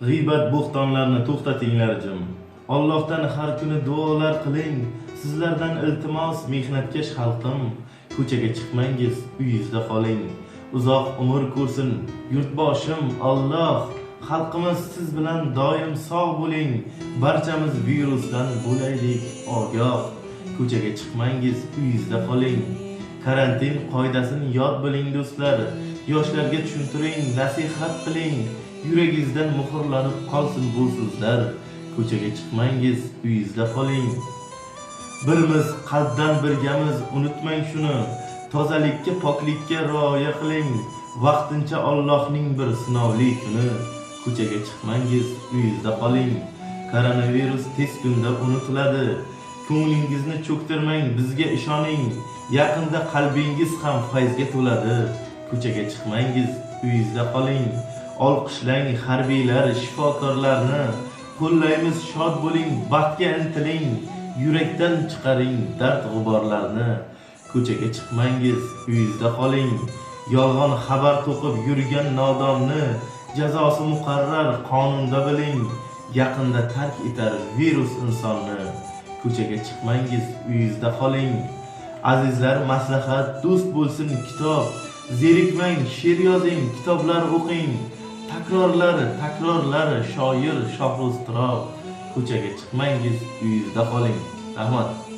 G'iybat bo'xtonlarni to'xtatinglar jim. Allohdan har kuni duolar qiling. Sizlardan iltimos mehnatkash xalqim. Ko'chaga chiqmangiz, uyingizda qoling. Uzoq umr ko'rsin yurtboshim Alloh. Xalqimiz siz bilan doim sog' bo'ling. Barchamiz virusdan bo'laylik ogoh. Ko'chaga chiqmangiz, uyingizda qoling. Karantin qoidasini yod biling do'stlar. Yoshlarga tushuntiring, nasihat qiling. Yuragingizdan muhrlanib qolsin bu so'zlar. Ko'chaga chiqmangiz, uyingizda qoling. Birimiz qalbdan birgamiz, unutmang shuni. Tozalikka, poklikka rioya qiling. Vaqtincha Allohning bir sinovli kuni. Ko'chaga chiqmangiz, uyingizda qoling. Koronavirus tez kunda unutiladi. Ko'nglingizni cho'ktirmang, bizga ishoning. Yaqinda qalbingiz ham fayzga to'ladi. Ko'chaga chiqmangiz, uyingizda qoling. Olqishlang harbiylar, shifokorlarni. Qo'llaymiz, shod bo'ling, baxtga intiling. Yurakdan chiqaring dard g'uborlarni. Ko'chaga chiqmangiz, uyingizda qoling. Yolg'on xabar to'qib yurgan nodonni jazosi muqarrar qonunda biling. Yaqinda tark etar virus insonni. Ko'chaga chiqmangiz, uyingizda qoling. Azizlar, maslahat, do'st bo'lsin kitob. Zerikmang, she'r yozing, kitoblar o'qing. Takrorlar, shoir Shohruz Turob. Ko'chaga chiqmangiz, uyingizda qoling. Rahmat.